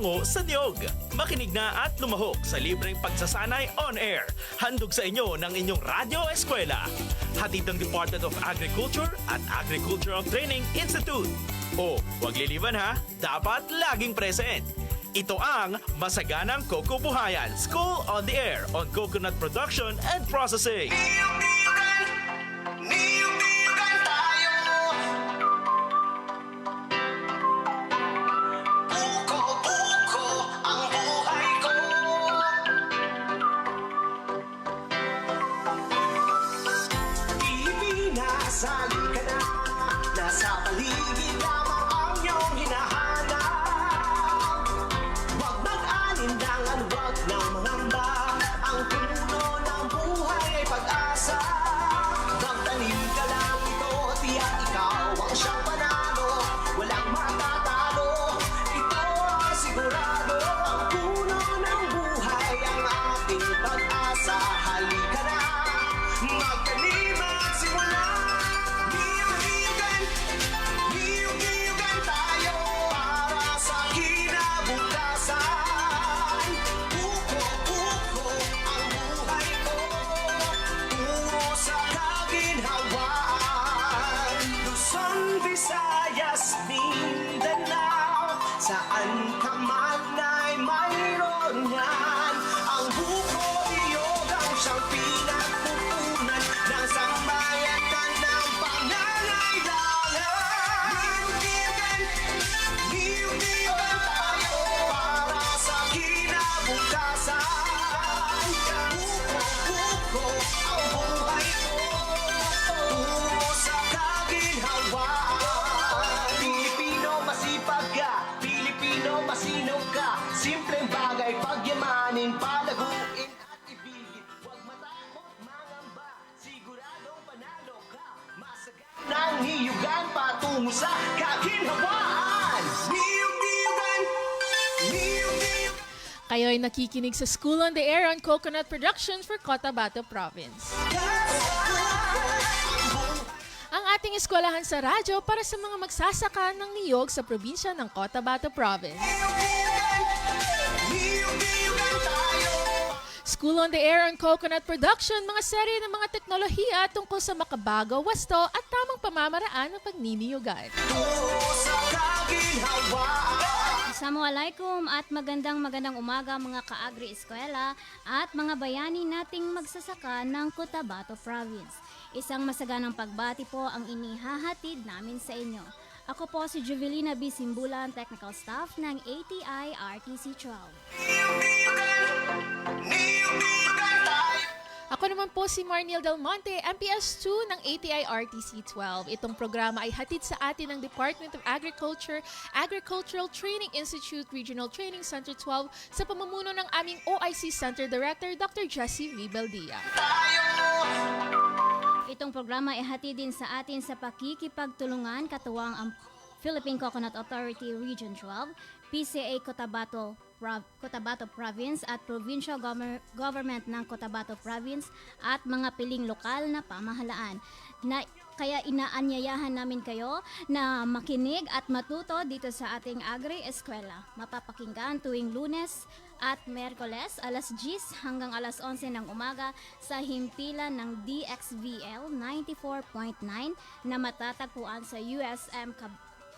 bango sa niyog. Makinig na at lumahok sa libreng pagsasanay on air. Handog sa inyo ng inyong Radyo Eskwela. Hatid ng Department of Agriculture at Agricultural Training Institute. O, huwag liliban ha, dapat laging present. Ito ang Masaganang Coco Buhayan, School on the Air on Coconut Production and Processing. Niyog-niyogan tayo. Buko-buko ang buhay ko. Pilipinas, halika na. Nasa paligid lamang ang iyong hinahanap. Huwag mag-alinlangan, huwag nang mangamba. Ang puno ng buhay ay pag-asa. Magtanim ka lang ito, tiyak ikaw ang siyang panalo. Walang matatalo, ito ang sigurado. Ang puno ng buhay ang ating pag-asa. Halika na, magtanim at simula. Niyog-niyogan, niyog-niyogan tayo para sa kinabukasan. Buko-buko ang buhay ko, puro sa kaginhawaan. Luzon, Visayas, Mindanao, saan ka man ay mayroon yan. Ang buko-iyog ang siyang pinagpupunan ng sambayanan ng pangangailangan. Niyog-niyogan tayo para sa kinabukasan. Buko-buko ang buhay ko, tungo sa kaginhawaan. Pilipino, masipag ka, Pilipino, masinop ka. Simpleng bagay, pagyamanin, palaguin at ibigin. Huwag matakot, mangamba, siguradong panalo ka. Masaganang niyugan patungo sa kaginhawaan. Niyog-niyugan, niyog-niyugan. Kayo'y nakikinig sa School on the Air on Coconut Productions for Cotabato Province. Ang ating eskwelahan sa radyo para sa mga magsasaka ng niyog sa probinsya ng Cotabato Province. Niyog-niyugan tayo. School on the Air on Coconut Production, mga serye ng mga teknolohiya tungkol sa makabago, wasto at tamang pamamaraan ng pagniniyugan. Tungo sa kaginhawaan. Assalamualaikum at magandang umaga mga ka-agri-eskwela at mga bayani nating magsasaka ng Cotabato Province. Isang masaganang pagbati po ang inihahatid namin sa inyo. Ako po si Juvelina B. Simbulan, Technical Staff ng ATI RTC 12. Niyog-niyugan tayo. Ako naman po si Marniel Del Monte, MPS2 ng ATI RTC 12. Itong programa ay hatid sa atin ng Department of Agriculture, Agricultural Training Institute, Regional Training Center 12 sa pamumuno ng aming OIC Center Director, Dr. Jessie V. Beldia. Itong programa ay hatid din sa atin sa pakikipagtulungan katuwang ang Philippine Coconut Authority Region 12, PCA Cotabato Province at Provincial Government ng Cotabato Province at mga piling lokal na pamahalaan. Kaya inaanyayahan namin kayo na makinig at matuto dito sa ating Agri-Eskwela. Mapapakinggan tuwing Lunes at Miyerkules alas 10 hanggang alas 11 ng umaga sa himpilan ng DXVL 94.9 na matatagpuan sa USM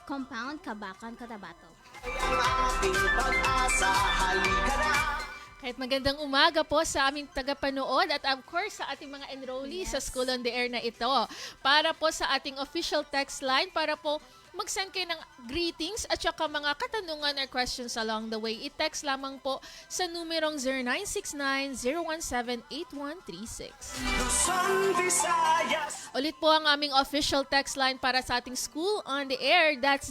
Compound, Kabakan, Cotabato. Ang ating pag-asa, halika na. Kahit magandang umaga po sa aming tagapanood at of course sa ating mga enrollees sa School on the Air na ito. Para po sa ating official text line, para po mag-send kayo ng greetings at saka mga katanungan or questions along the way. I-text lamang po sa numerong 0969-017-8136. Luzon, Visayas. Ulit po ang aming official text line para sa ating School on the Air. That's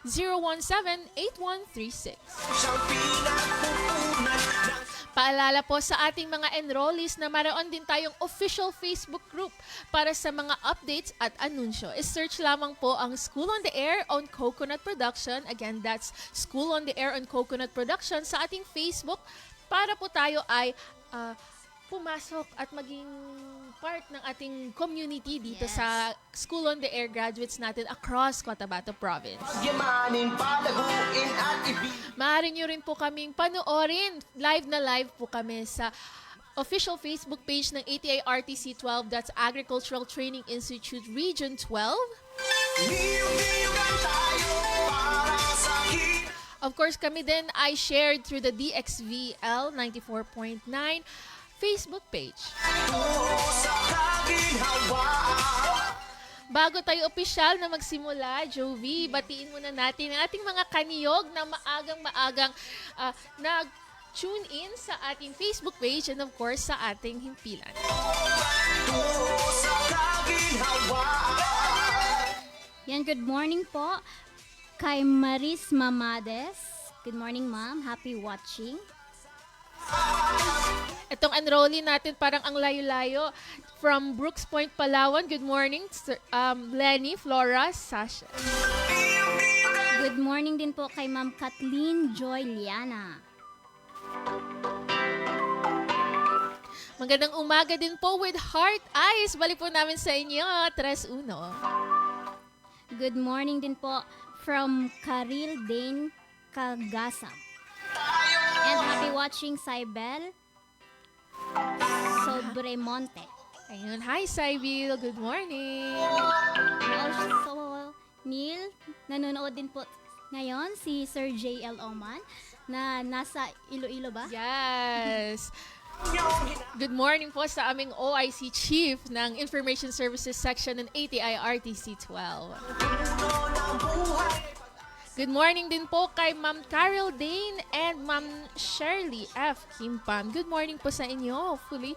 0969-017-8136. Siyang pinagpupunan ng Paalala po sa ating mga enrollees na mayroon din tayong official Facebook group para sa mga updates at anunsyo. I-search lamang po ang School on the Air on Coconut Production. Again, that's School on the Air on Coconut Production sa ating Facebook para po tayo ay pumasok at maging part ng ating community dito sa School on the Air graduates natin across Cotabato Province. pagyamanin, palaguin at ibig. Maaari nyo rin po kaming panoorin. Live po kami sa official Facebook page ng ATI-RTC 12, that's Agricultural Training Institute Region 12. Niyog-niyogan tayo para sa hirap. Of course, kami din ay shared through the DXVL 94.9 Facebook page. Sa kaginhawaan. Bago tayo opisyal na magsimula, Jovi, batiin muna natin ang ating mga kaniyog na maagang-maagang nag-tune in sa ating Facebook page and of course sa ating himpilan. Sa kaginhawaan. Yan, good morning po kay Maris Mamades. Good morning, ma'am. Happy watching. Itong enrollee natin parang ang layo-layo. From Brooks Point, Palawan. Good morning, Lenny, Flora, Sasha. Good morning din po kay Ma'am Kathleen Joy Liana. Magandang umaga din po with Heart Eyes. Balik po namin sa inyo, 3-1. Good morning din po from Karil Dane Kagasam. And happy watching, Cybel Sobremonte. Ayun, hi Sybil, good morning. Also, Neil, nanonood din po ngayon si Sir J.L. Oman na nasa Iloilo ba? Yes. Good morning po sa aming OIC Chief ng Information Services Section ng ATI-RTC 12. Good morning din po kay Ma'am Carol Dane and Ma'am Shirley F. Kimpan. Good morning po sa inyo. Fully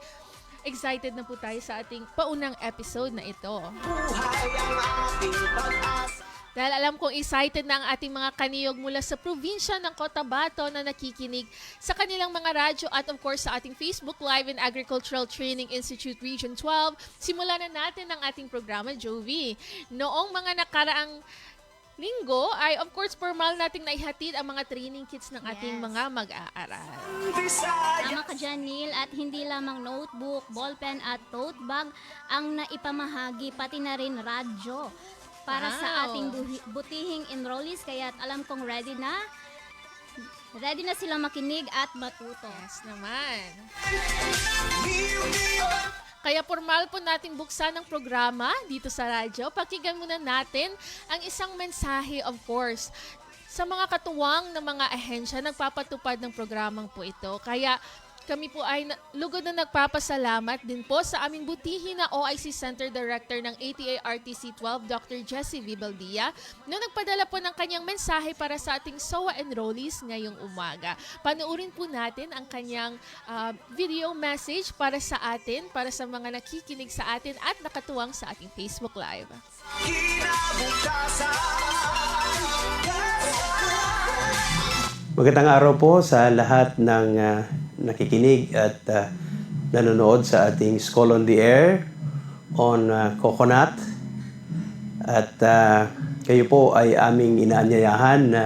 excited na po tayo sa ating paunang episode na ito. Buhay ang ating pag-asa. Dahil alam kong excited na ang ating mga kaniyog mula sa probinsya ng Cotabato na nakikinig sa kanilang mga radyo at of course sa ating Facebook Live and Agricultural Training Institute Region 12. Simulan na natin ang ating programa, Jovi. Noong mga nakaraang linggo ay of course formal nating naihatid ang mga training kits ng ating Yes. mga mag-aaral. Tama ka dyan, Neil. At hindi lamang notebook, ballpen at tote bag ang naipamahagi, pati na rin radyo para sa Wow. ating butihing enrollees. Kaya alam kong ready na silang makinig at matuto. Yes naman. Kaya formal po nating buksan ang programa dito sa radyo. Pakinggan muna natin ang isang mensahe, of course, sa mga katuwang na mga ahensya nagpapatupad ng programang po ito. Kaya kami po ay lugod na nagpapasalamat din po sa aming butihin na OIC Center Director ng ATI-RTC 12, Dr. Jessie Vibaldia, na nagpadala po ng kanyang mensahe para sa ating SOA enrollees ngayong umaga. Panoorin po natin ang kanyang video message para sa atin, para sa mga nakikinig sa atin at nakatuwang sa ating Facebook Live. Magandang araw po sa lahat ng nakikinig at nanonood sa ating School on the Air on Coconut. At kayo po ay aming inaanyayahan na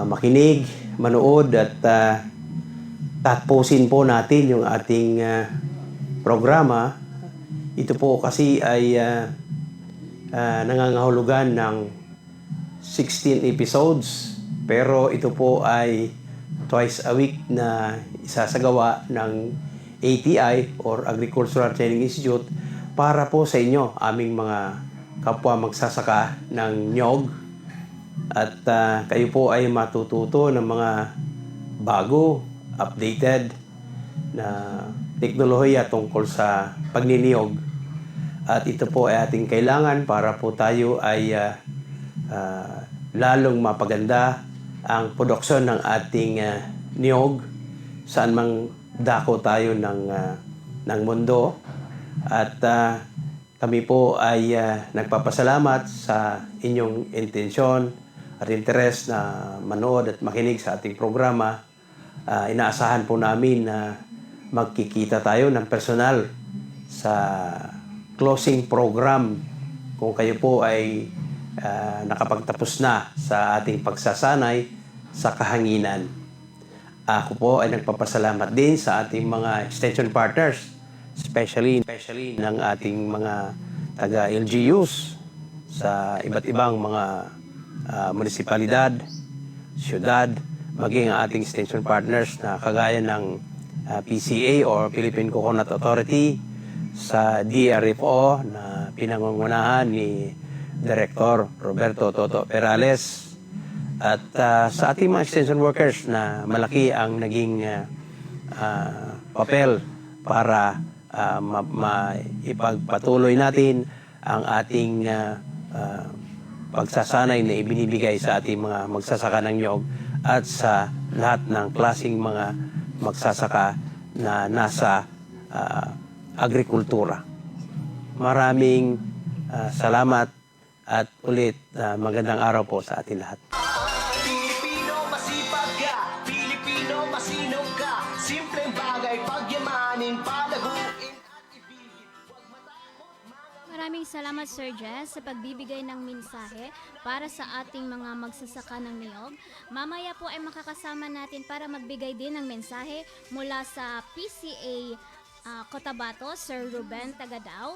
makinig, manood at tapusin po natin yung ating programa. Ito po kasi ay nangangahulugan ng 16 episodes. Pero ito po ay twice a week na isasagawa ng ATI or Agricultural Training Institute para po sa inyo, aming mga kapwa magsasaka ng nyog. At kayo po ay matututo ng mga bago, updated na teknolohiya tungkol sa pagniniyog. At ito po ay ating kailangan para po tayo ay lalong mapaganda ang produksyon ng ating niyog saan mang dako tayo ng mundo. At kami po ay nagpapasalamat sa inyong intensyon at interes na manood at makinig sa ating programa. Inaasahan po namin na magkikita tayo ng personal sa closing program kung kayo po ay nakapagtapos na sa ating pagsasanay sa kahanginan. Ako po ay nagpapasalamat din sa ating mga extension partners, especially ng ating mga taga-LGUs sa iba't ibang mga munisipalidad syudad, maging ang ating extension partners na kagaya ng PCA or Philippine Coconut Authority, sa DRFO na pinangungunahan ni Director Roberto Toto Perales, at sa ating mga extension workers na malaki ang naging papel para ipagpatuloy natin ang ating pagsasanay na ibinibigay sa ating mga magsasaka ng niyog at sa lahat ng klaseng mga magsasaka na nasa agrikultura. Maraming salamat at ulit magandang araw po sa ating lahat. Pilipino masipag ka, Pilipino masinong ka. Simpleng bagay pagyamanin, palaguin at ibigin. Huwag matakot, Maraming salamat Sir Jess sa pagbibigay ng mensahe para sa ating mga magsasaka ng niyog. Mamaya po ay makakasama natin para magbigay din ng mensahe mula sa PCA Cotabato, Sir Ruben Tagadao,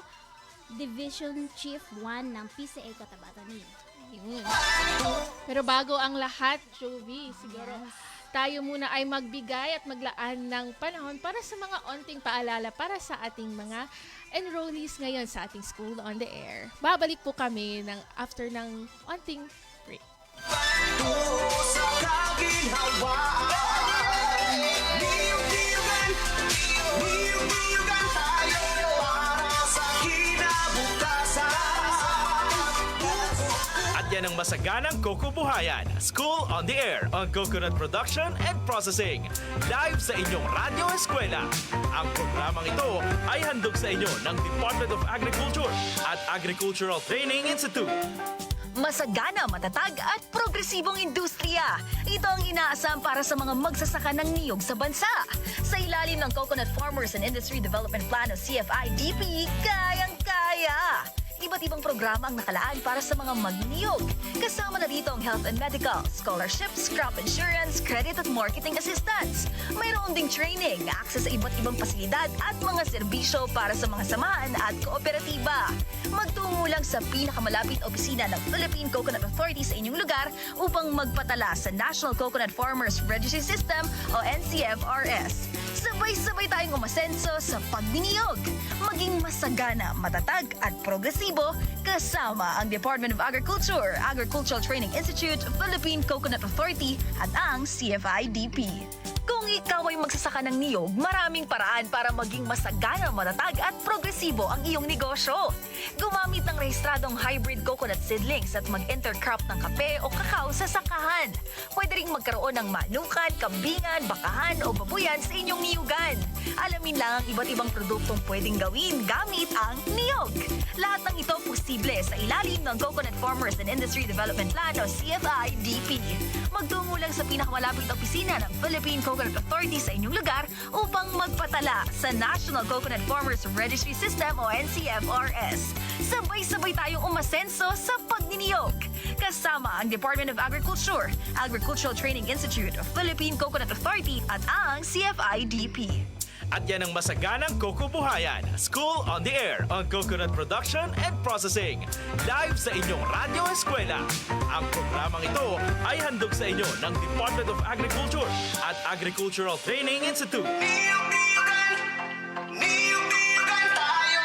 Division Chief 1 ng PCA Cotabato. Yun. Pero bago ang lahat, Jovi, siguro tayo muna ay magbigay at maglaan ng panahon para sa mga onting paalala para sa ating mga enrollees ngayon sa ating School on the Air. Babalik po kami after ng onting break. tungo sa kaginhawaan. Niyog-niyogan, niyog-niyogan tayo para sa kinabukasan. At yan ang masaganang kukubuhayan. School on the Air on Coconut Production and Processing. Live sa inyong Radyo Eskwela. Ang programang ito ay handog sa inyo ng Department of Agriculture at Agricultural Training Institute. Masagana, matatag at progresibong industriya. Ito ang inaasam para sa mga magsasaka ng niyog sa bansa. Sa ilalim ng Coconut Farmers and Industry Development Plan o CFIDP, kayang-kaya. Iba't ibang programa ang nakalaan para sa mga magniyog. Kasama na dito ang health and medical, scholarships, crop insurance, credit at marketing assistance. Mayroon ding training, access sa iba't ibang pasilidad at mga serbisyo para sa mga samahan at kooperatiba. Magtungo lang sa pinakamalapit opisina ng Philippine Coconut Authority sa inyong lugar upang magpatala sa National Coconut Farmers Registry System o NCFRS. Sabay-sabay tayong umasenso sa pagniniyog. Maging masagana, matatag at progresibo kasama ang Department of Agriculture, Agricultural Training Institute, Philippine Coconut Authority at ang CFIDP. Kung ikaw ay magsasaka ng niyog, maraming paraan para maging masagana, matatag at progresibo ang iyong negosyo. Gumamit ng rehistradong hybrid coconut seedlings at mag-intercrop ng kape o kakao sa sakahan. Pwede ring magkaroon ng manukan, kambingan, bakahan o babuyan sa inyong niyugan. Alamin lang ang iba't ibang produktong pwedeng gawin gamit ang niyog. Lahat ng ito posible sa ilalim ng Coconut Farmers and Industry Development Plan o CFIDP. Magtungo lang sa pinakamalapit na opisina ng Philippine Coconut Authority sa inyong lugar upang magpatala sa National Coconut Farmers Registry System o NCFRS. Sabay-sabay tayong umasenso sa pagniniyog. Kasama ang Department of Agriculture, Agricultural Training Institute, Philippine Coconut Authority at ang CFIDP. At yan ang masaganang kukubuhayan. School on the Air on Coconut Production and Processing. Live sa inyong Radyo Eskwela. Ang programang ito ay handog sa inyo ng Department of Agriculture at Agricultural Training Institute. Niyog-niyogan, niyog-niyogan tayo.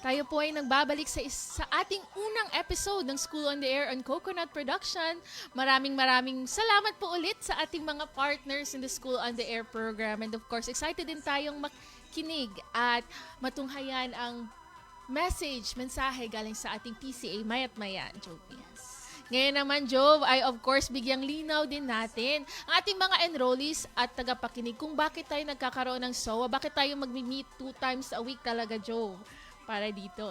Tayo po ay nagbabalik sa ating unang episode ng School on the Air on Coconut Production. Maraming salamat po ulit sa ating mga partners in the School on the Air program. And of course, excited din tayong makinig at matunghayan ang mensahe galing sa ating PCA mayat maya, Jovi. Ngayon naman, Jove, ay of course bigyang linaw din natin ang ating mga enrollees at tagapakinig kung bakit tayo nagkakaroon ng SOA, bakit tayo mag-meet 2 times a week talaga, Jove, para dito.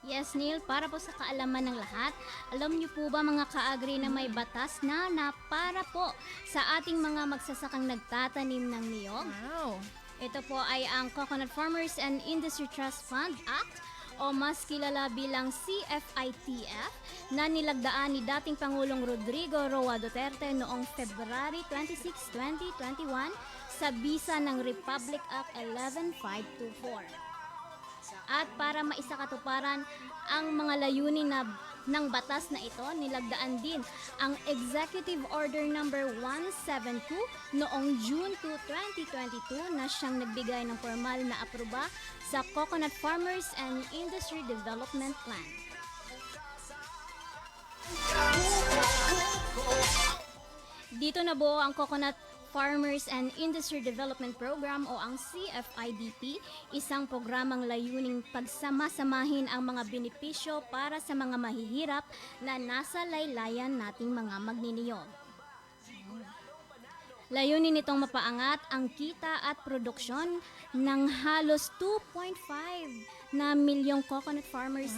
Yes, Neil, para po sa kaalaman ng lahat, alam niyo po ba mga ka-agri na may batas na para po sa ating mga magsasakang nagtatanim ng niyog? Wow. Ito po ay ang Coconut Farmers and Industry Trust Fund Act o mas kilala bilang CFITF na nilagdaan ni dating Pangulong Rodrigo Roa Duterte noong February 26, 2021 sa bisa ng Republic Act 11524. At para maisakatuparan ang mga layunin ng batas na ito, nilagdaan din ang Executive Order Number 172 noong June 2, 2022 na siyang nagbigay ng formal na aproba sa Coconut Farmers and Industry Development Plan. Dito nabuo ang Coconut Farmers and Industry Development Program o ang CFIDP, isang programang layuning pagsama-samahin ang mga benepisyo para sa mga mahihirap na nasa laylayan nating mga magniniyog. Layunin nitong mapaangat ang kita at produksyon ng halos 2.5 na milyong coconut farmers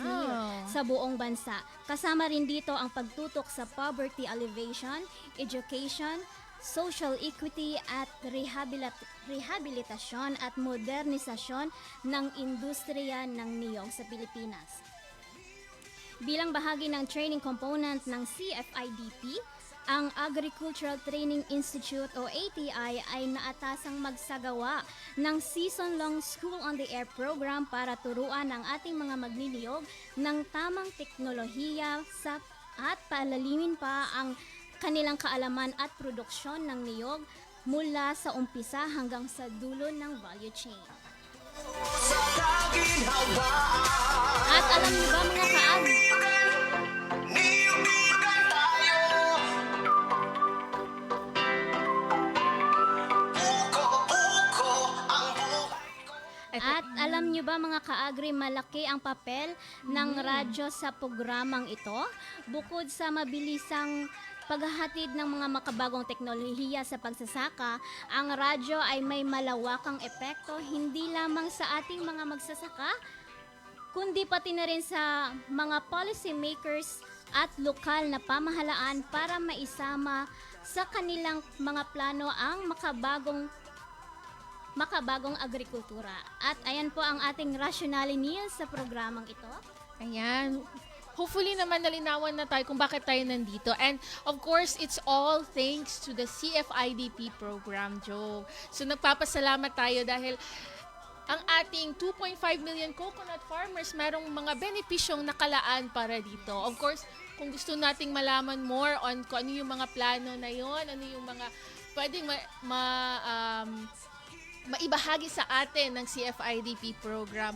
sa buong bansa. Kasama rin dito ang pagtutok sa poverty alleviation, education, social equity at rehabilitasyon at modernisasyon ng industriya ng niyog sa Pilipinas. Bilang bahagi ng training component ng CFIDP, ang Agricultural Training Institute o ATI ay naatasang magsagawa ng season-long School on the Air program para turuan ang ating mga magniniyog ng tamang teknolohiya at palalimin pa ang kanilang kaalaman at produksyon ng niyog mula sa umpisa hanggang sa dulo ng value chain. Sa kaginhawaan, At alam niyo ba mga kaag, niyugigan tayo. Uko ang buhay. At alam niyo ba mga kaagri, malaki ang papel ng radyo sa programang ito. Bukod sa mabilisang paghahatid ng mga makabagong teknolohiya sa pagsasaka, ang radyo ay may malawakang epekto hindi lamang sa ating mga magsasaka, kundi pati na rin sa mga policy makers at lokal na pamahalaan para maisama sa kanilang mga plano ang makabagong agrikultura. At ayan po ang ating rationale news sa programang ito. Ayan. Hopefully naman nalinawan na tayo kung bakit tayo nandito. And of course, it's all thanks to the CFIDP program, Joe. So nagpapasalamat tayo dahil ang ating 2.5 million coconut farmers merong mga benepisyong nakalaan para dito. Of course, kung gusto nating malaman more on kung ano yung mga plano na yon, ano yung mga pwedeng maibahagi sa atin ng CFIDP program,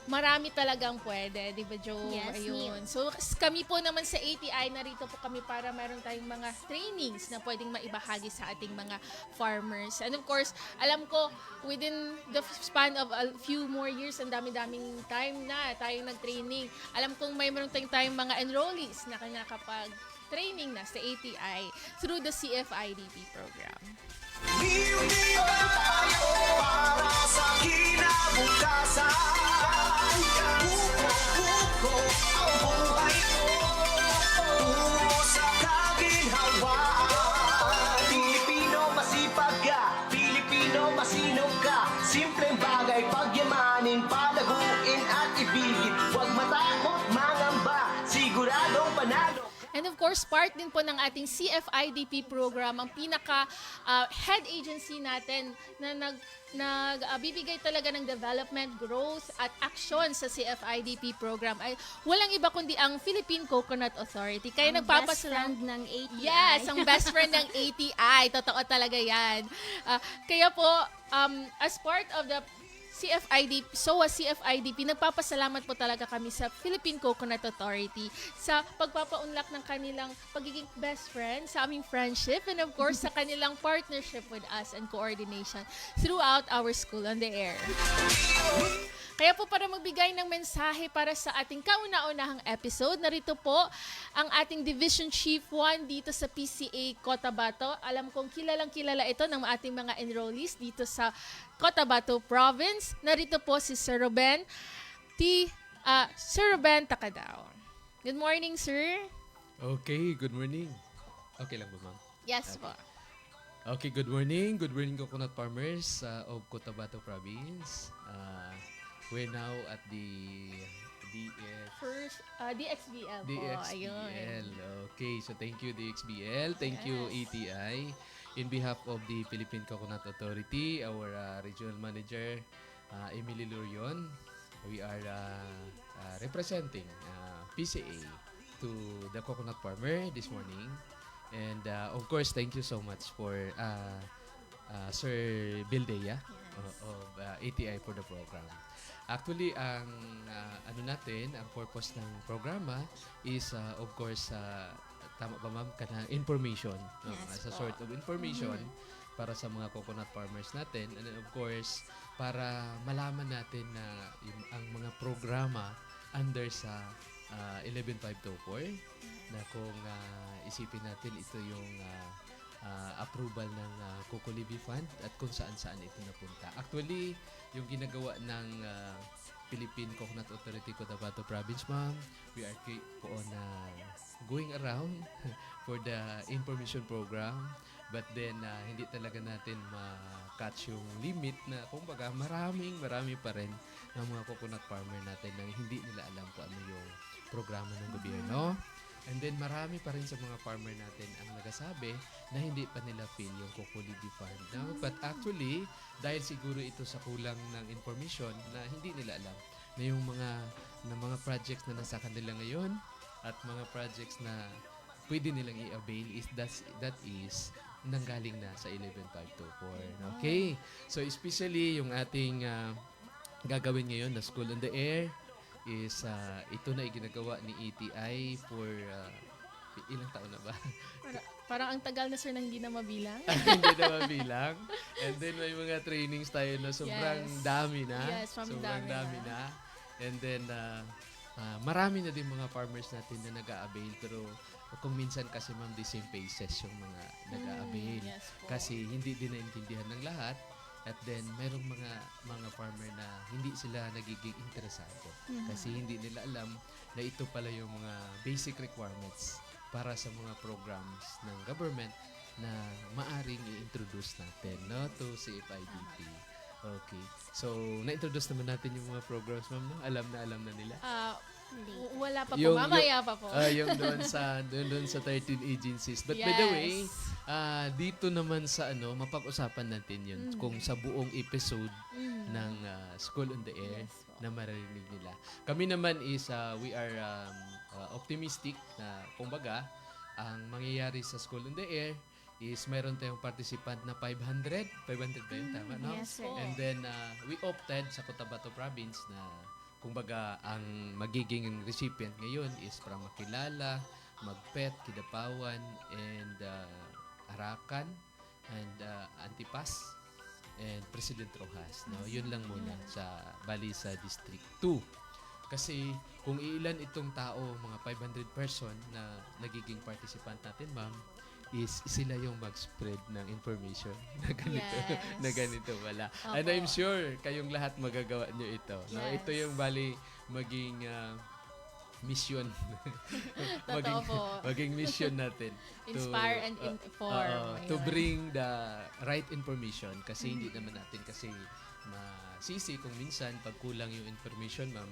marami talagang pwede, di ba, Joe? Yes, Ayun. So, kami po naman sa ATI, narito po kami para meron tayong mga trainings na pwedeng maibahagi sa ating mga farmers. And of course, alam ko, within the span of a few more years, ang dami-daming time na tayong nag-training. Alam kong may meron tayong mga enrollees na nakakapag-training na sa ATI through the CFIDP program. Niyugigan tayo para sa kinabukasan. Uko ang buhay ko. Tungo sa kaginhawaan. Pilipino masipag ka, Pilipino masinop ka. Simpleng bagay pagyamanin, palaguin at ibigin. Huwag matakot, mangamba, siguradong panalo. And of course, part din po ng ating CFIDP program, ang pinaka head agency natin na nagbibigay talaga ng development, growth at action sa CFIDP program ay walang iba kundi ang Philippine Coconut Authority. Kaya Ang best friend ng ATI. Yes, ang best friend ng ATI. Totoo talaga yan. Kaya po, as part of the CFIDP, nagpapasalamat po talaga kami sa Philippine Coconut Authority sa pagpapaunlak ng kanilang pagiging best friend, sa aming friendship, and of course, sa kanilang partnership with us and coordination throughout our School on the Air. Kaya po para magbigay ng mensahe para sa ating kauna-unahang episode, narito po ang ating Division Chief 1 dito sa PCA Cotabato. Alam kong kilalang-kilala ito ng ating mga enrollees dito sa Cotabato Province. Narito po si Sir Ruben Takadao. Good morning, sir. Okay, good morning. Okay lang ba, ma'am? Yes po. Okay, good morning. Good morning, coconut farmers of Cotabato Province. We're now at the First, DXBL po. Ayun. DXBL. Okay, so thank you DXBL. Thank you ATI. In behalf of the Philippine Coconut Authority, our regional manager, Emily Lurion, we are representing PCA to the coconut farmer this morning. And of course, thank you so much for Sir Bildea of ATI for the program. Actually, ang ang purpose ng programa is of course tama ba ma'am kana information, no? Yes As a po. sort of information para sa mga coconut farmers natin, and then of course para malaman natin na ang mga programa under sa 11524 na kung isipin natin ito yung approval ng Coco Levy Fund at kung saan-saan ito napunta. Actually, yung ginagawa ng Philippine Coconut Authority Cotabato Province, ma'am, we are po on going around for the information program, but then hindi talaga natin ma-catch yung limit na kumbaga marami pa rin ng mga coconut farmer natin na hindi nila alam kung ano yung programa ng gobyerno. And then marami pa rin sa mga farmer natin ang nagsasabi na hindi pa nila feel yung Coco Levy Fund. No? But actually, dahil siguro ito sa kulang ng information na hindi nila alam na yung mga projects na nasa kanila ngayon at mga projects na pwede nilang i-avail is that is nanggaling na sa 11524. Okay? So especially yung ating gagawin ngayon na School on the Air is ito na iginagawa ni ATI for ilang taon na ba? Parang ang tagal na sir na hindi na mabilang. Hindi na mabilang. And then may mga trainings tayo na sobrang Yes. dami na. Yes, sobrang dami na. And then marami na din mga farmers natin na nag-a-avail, pero kung minsan kasi ma'am the same faces yung mga nag-a-avail. Yes po. Kasi hindi din naintindihan ng lahat. At then, mayroong mga farmer na hindi sila nagiging interesado. Kasi hindi nila alam na ito pala yung mga basic requirements para sa mga programs ng government na maaring i-introduce natin, no, to CFIDP. Okay. So, na-introduce naman natin yung mga programs, ma'am, no? Alam na nila. Wala pa po. Yung- Mamaya pa po. Yung doon sa 13 agencies. But by the way, dito naman sa mapag-usapan natin yun kung sa buong episode ng School on the Air Yes po. na maririnig nila. Kami naman is we are optimistic na kumbaga ang mangyayari sa School on the Air is mayroon tayong participant na 500 ba yun? Tama, no? Yes, sir. And then we opted sa Cotabato Province na kumbaga ang magiging recipient ngayon is from Makilala, Magpet, Kidapawan, and Arakan, and Antipas, and President Rojas. No? Yun lang muna sa Balisa District 2. Kasi kung ilan itong tao, mga 500 person na nagiging participant natin, ma'am, is sila yung mag-spread ng information na ganito, Yes. na ganito wala. Opo. And I'm sure kayong lahat magagawa nyo ito. No? Yes. Ito yung bali maging mission. Totoo po. maging mission natin. Inspire and inform. To Ayun. bring the right information kasi hindi naman natin kasi masisi kung minsan pag kulang yung information, ma'am.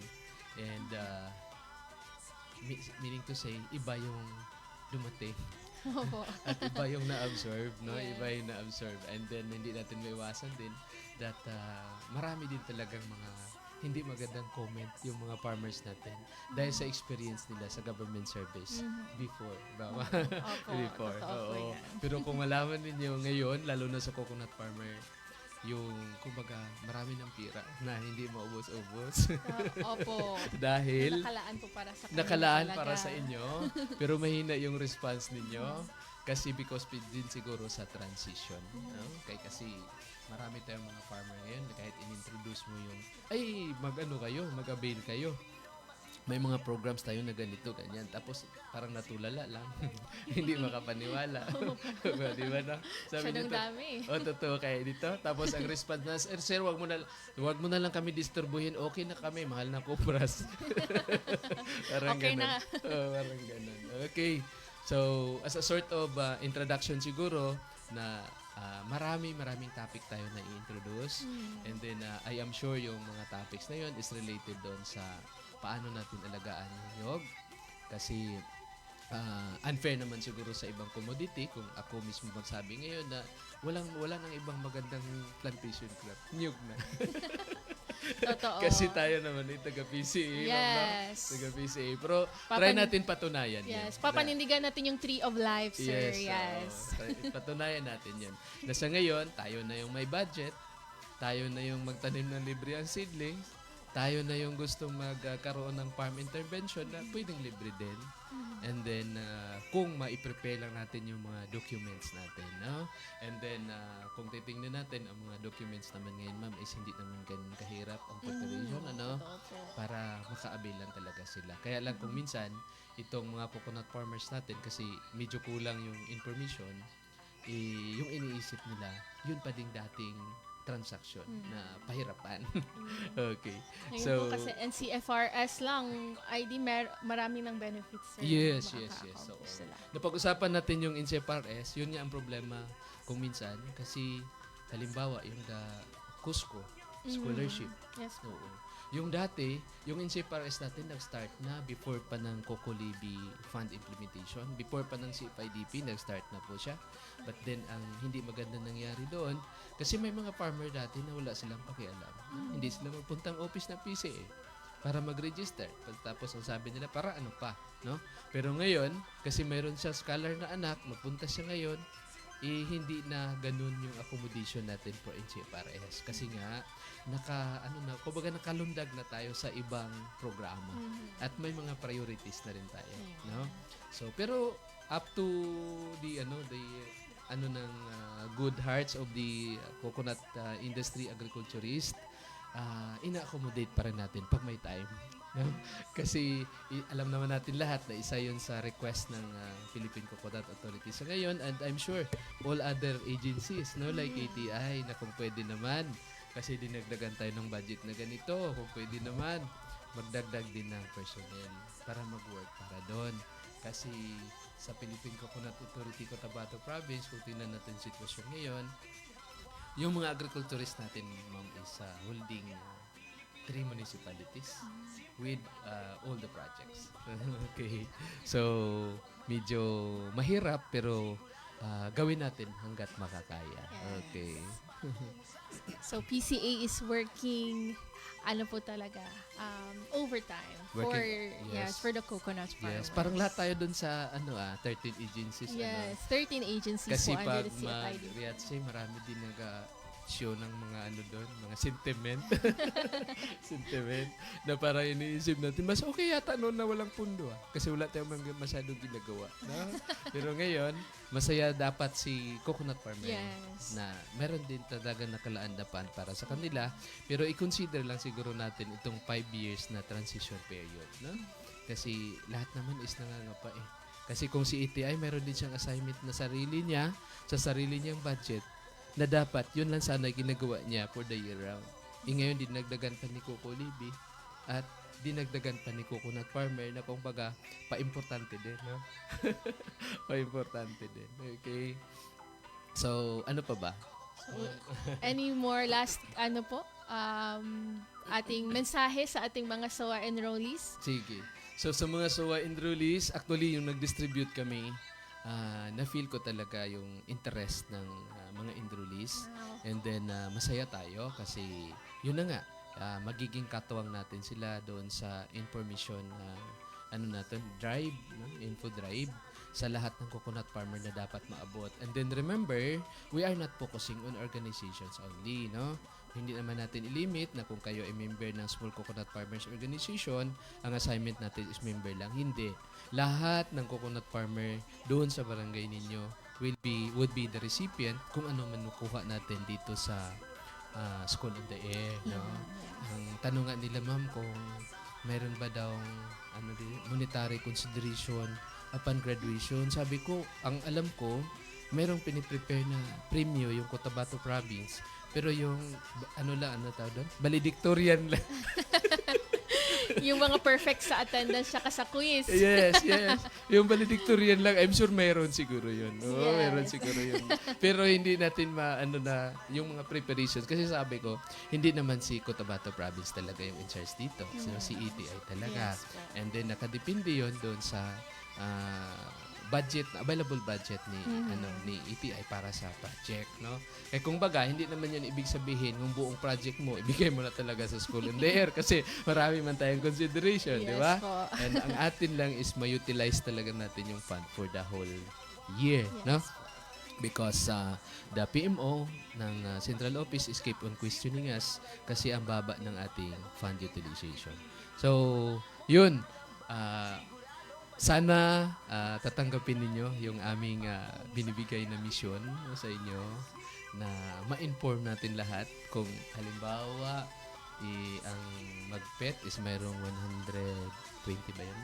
And meaning to say, iba yung dumating. Opo. At iba yung na-absorb, no? Yes. Iba yung na-absorb. And then, hindi natin maiwasan din that marami din talagang mga hindi magandang comment yung mga farmers natin dahil sa experience nila sa government service before. Ba? Opo. Before. Totoo po Oo. yan. Pero kung malaman ninyo ngayon, lalo na sa coconut farmer, yung, kumbaga, marami ng pira na hindi maubos-ubos. Opo. dahil Nakalaan po para sa kanila nakalaan talaga. para sa inyo, pero mahina yung response ninyo kasi because din siguro sa transition. No? Kasi marami tayong mga farmer ngayon na kahit in-introduce mo yung, ay, mag-avail kayo. May mga programs tayo na ganito, ganyan. Tapos parang natulala lang. Hindi makapaniwala. Di ba na? Sabi Masyadong nito, dami. totoo kayo dito. Tapos ang response na, sir, wag mo na lang kami disturbuhin. Okay na kami, mahal na kupras. Parang Okay ganun. na. Parang ganun. Okay. So, as a sort of introduction siguro na maraming topic tayo na i-introduce. And then, I am sure yung mga topics na yun is related doon sa paano natin alagaan yung niyog. Kasi, unfair naman siguro sa ibang commodity kung ako mismo magsabi ngayon na wala nang ibang magandang plantation crop. Niyog na. Totoo. Kasi tayo naman ay taga-PCA. Yes. Taga-PCA. Pero try natin patunayan Yes, yan. papanindigan natin yung Tree of Life, sir. Yes. Patunayan natin yan. Na sa ngayon, tayo na yung may budget. Tayo na yung magtanim ng libre ang seedlings. Tayo na yung gustong magkaroon ng farm intervention na pwedeng libre din. And then, kung ma-prepare lang natin yung mga documents natin, no? And then, kung titingnan natin, ang mga documents naman ngayon, ma'am, is hindi naman ganun kahirap ang preparation, ano? Para maka-avail lang talaga sila. Kaya lang kung minsan, itong mga coconut farmers natin, kasi medyo kulang yung information, yung iniisip nila, yun pa ding dating transaction na pahirapan. Okay. Ngayon po kasi NCFRS lang, ID marami ng benefits, sir. Yes. Makaka-accomplish So, sila. napag-usapan natin yung NCFRS, yun nga ang problema kung minsan kasi halimbawa yung Cusco scholarship. Yes po. Oo. Yung dati, yung NCFRS natin nag-start na before pa ng Cocolibi Fund implementation, before pa ng CFIDP, nag-start na po siya. But then, ang hindi maganda nangyari doon, kasi may mga farmer dati na wala silang pakialam. Hindi sila magpuntang office ng PCA para mag-register. Tapos ang sabi nila, para ano pa, no? Pero ngayon, kasi mayroon siya scholar na anak, magpunta siya ngayon, hindi na ganun yung accommodation natin for NCFRS. Kasi nga, kumbaga nakalundag na tayo sa ibang programa. At may mga priorities na rin tayo, no? So, pero up to the good hearts of the coconut industry agriculturist, ina-accommodate pa rin natin pag may time. No? Kasi alam naman natin lahat na isa yun sa request ng Philippine Coconut Authority sa ngayon, and I'm sure all other agencies, no, like ATI, na kung pwede naman, kasi dinagdagan tayo ng budget na ganito, kung pwede naman magdagdag din ng personnel para mag-work para doon. Kasi sa Philippine Coconut Authority Cotabato Province, kung tingnan natin sitwasyon ngayon, yung mga agriculturists natin, ma'am, is holding 3 municipalities with all the projects. Okay. So, medyo mahirap pero gawin natin hanggat makakaya. Okay. So, PCA is working, talaga, overtime for the coconut farmers. Yes, parang lahat tayo dun sa 13 agencies. Yes, 13 agencies Kasi po under pag the CFID. mag-reatsay, marami din show ng mga doon, mga sentiment. Sentiment na parang iniisip natin, mas okay yata noon na walang pundo kasi wala tayong masyadong ginagawa. No? Pero ngayon, masaya dapat si coconut farmer na meron din talaga nakalaandapan para sa kanila, pero i-consider lang siguro natin itong 5 years na transition period. No? Kasi lahat naman is nangangapa eh. Kasi kung si ETI, meron din siyang assignment na sarili niya, sa sarili niyang budget, na dapat yun lang sana ginagawa niya for the year round. Ngayon dinagdagan pa ni Cocolibi at dinagdagan pa ni Coconut Farmer na kumbaga pa-importante din, no? Pa-importante din. Okay. So, ano pa ba? So, any more last ating mensahe sa ating mga SOA enrollees? Sige. So, sa mga SOA enrollees, actually yung nag-distribute kami, na-feel ko talaga yung interest ng mga enrollees. And then, masaya tayo kasi yun na nga, magiging katuwang natin sila doon sa information drive, no? Info drive sa lahat ng coconut farmer na dapat maabot. And then remember, we are not focusing on organizations only, no? Hindi naman natin ilimit na kung kayo ay member ng Small Coconut Farmers Organization, ang assignment natin is member lang. Hindi. Lahat ng coconut farmer doon sa barangay ninyo would be the recipient kung ano man makuha natin dito sa School in the Air. No? Ang tanungan nila, ma'am, kung mayroon ba daw monetary consideration upon graduation. Sabi ko, ang alam ko, mayroong piniprepare na premyo yung Cotabato Province. Pero yung, valedictorian lang. Yung mga perfect sa attendance saka sa quiz. Yes. Yung valedictorian lang, I'm sure mayroon siguro yun. Oo, mayroon siguro yun. Pero hindi natin yung mga preparations. Kasi sabi ko, hindi naman si Cotabato Province talaga yung in charge dito. So, si ETI talaga. Yes, And then, nakadepende yun doon sa budget, available budget ni ni EPI para sa project, no? Eh kung baga, hindi naman 'yun ibig sabihin kung buong project mo ibigay mo na talaga sa School on the Air kasi marami man tayong consideration, di ba? Yes po. And ang atin lang is ma-utilize talaga natin yung fund for the whole year, no? Because the PMO ng Central Office is keep on questioning us kasi ang baba ng ating fund utilization. So, yun. Sana tatanggapin ninyo yung aming binibigay na misyon sa inyo na ma-inform natin lahat kung halimbawa ang mag-pet is mayroong 120 ba yun?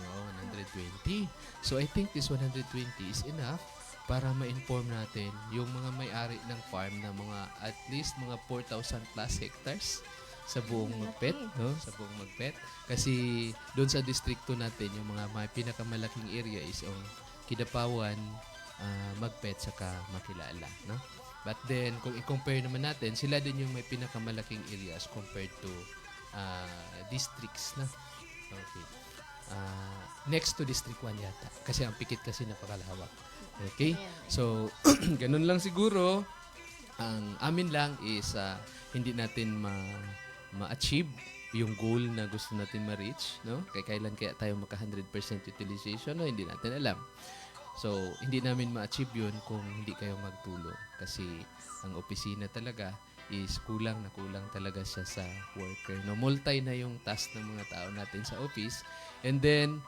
Oo, 120. So I think this 120 is enough para ma-inform natin yung mga may-ari ng farm na mga at least mga 4,000 plus hectares sa buong Magpet, no? Sa buong Magpet. Kasi doon sa distrito natin, yung mga may pinakamalaking area is ang Kidapawan, Magpet, saka Makilala, no? But then, kung i-compare naman natin, sila din yung may pinakamalaking areas compared to districts, na. Okay. Next to District 1 yata. Kasi ang Pikit kasi napakalawak. Okay? So, ganun lang siguro. Ang amin lang is hindi natin ma-achieve yung goal na gusto natin ma-reach, no? Kailan kaya tayo maka 100% utilization, no? Hindi natin alam. So, hindi namin ma-achieve yun kung hindi kayo magtulong. Kasi ang opisina talaga is kulang na kulang talaga siya sa worker. No, multi na yung task ng mga tao natin sa office. And then,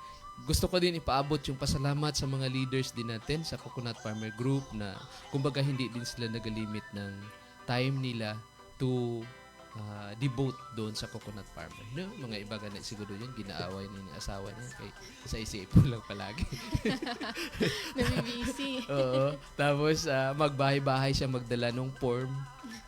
gusto ko din ipaabot yung pasalamat sa mga leaders din natin sa Coconut Farmer Group na kumbaga hindi din sila nagalimit ng time nila to devote doon sa coconut farmer. No? Mga iba ganit siguro yun, ginaaway niya yung asawa niya. Kaya sa isipon lang palagi. Nabibisi. Oo. Tapos magbahay-bahay siya magdala ng form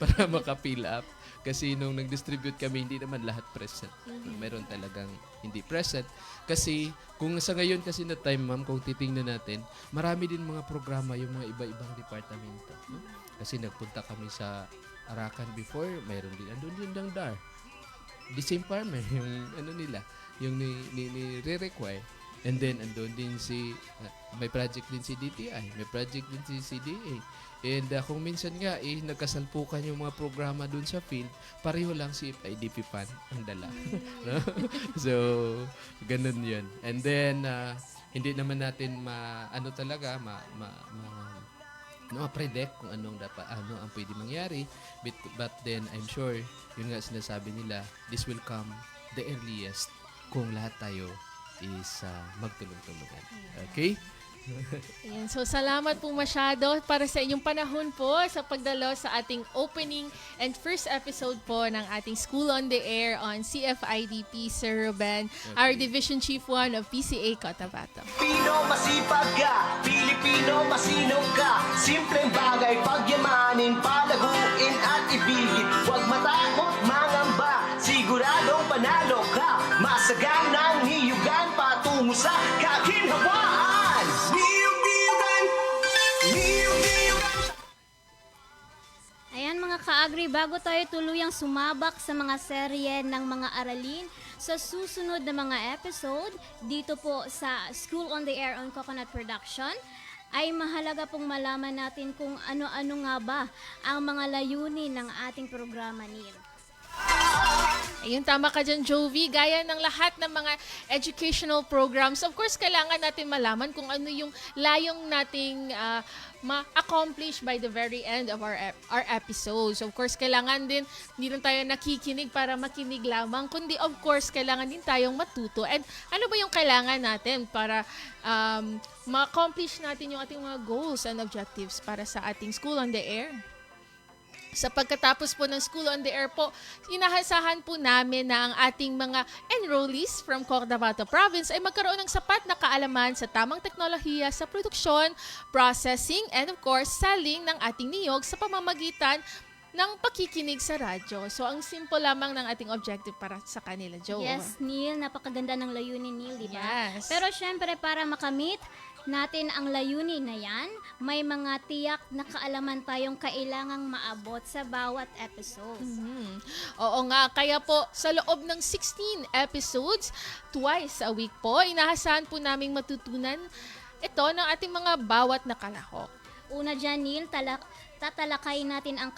para maka-fill up. Kasi nung nag-distribute kami, hindi naman lahat present. Meron talagang hindi present. Kasi kung sa ngayon kasi na time, ma'am, kung titingnan natin, marami din mga programa yung mga iba-ibang departamento. No? Kasi nagpunta kami sa Arakan before, mayroon din. Andun din ng DAR. The same farmer, yung ano nila, yung ni-require. And then, andun din may project din si DTI, may project din si CDA. And kung minsan nga, nagkasalpukan yung mga programa dun sa field, pareho lang si IDP fund ang dala. No? So, ganun yun. And then, hindi naman natin predict kung ano ang pwede mangyari, but then I'm sure yun nga sinasabi nila, this will come the earliest kung lahat tayo is magtulong-tulungan. Okay? Ayan, so salamat po masyado para sa inyong panahon po sa pagdalo sa ating opening and first episode po ng ating School on the Air on CFIDP, Sir Ruben, our Division Chief 1 of PCA Cotabato. Pino masipag ka, Pilipino masinong ka. Simpleng bagay pagyamanin, palaguin at ibigit. Huwag matakot, mangamba, siguradong panalo ka. Masaganang hiyugan patungo sa kaginhawaan. Ayan mga ka-agri, bago tayo tuluyang sumabak sa mga serye ng mga aralin sa susunod na mga episode dito po sa School on the Air on Coconut Production, ay mahalaga pong malaman natin kung ano-ano nga ba ang mga layunin ng ating programa, Neil. Ayun, tama ka dyan, Jovi. Gaya ng lahat ng mga educational programs, of course, kailangan natin malaman kung ano yung layong nating ma-accomplish by the very end of our episodes. Of course, kailangan din, hindi lang tayo nakikinig para makinig lamang, kundi of course, kailangan din tayong matuto. And ano ba yung kailangan natin para ma-accomplish natin yung ating mga goals and objectives para sa ating School on the Air? Sa pagkatapos po ng School on the Air po, inahasahan po namin na ang ating mga enrollees from Cotabato Province ay magkaroon ng sapat na kaalaman sa tamang teknolohiya sa produksyon, processing, and of course, selling ng ating niyog sa pamamagitan ng pakikinig sa radyo. So, ang simple lamang ng ating objective para sa kanila, Joe. Yes, Neil, napakaganda ng layunin, Neil, di ba? Yes. Pero syempre, para makamit natin ang layunin na yan, may mga tiyak na kaalaman tayong kailangang maabot sa bawat episode. Oo nga, kaya po sa loob ng 16 episodes, twice a week po, inahasahan po naming matutunan ito ng ating mga bawat nakalahok. Una dyan, Neil, tatalakay natin ang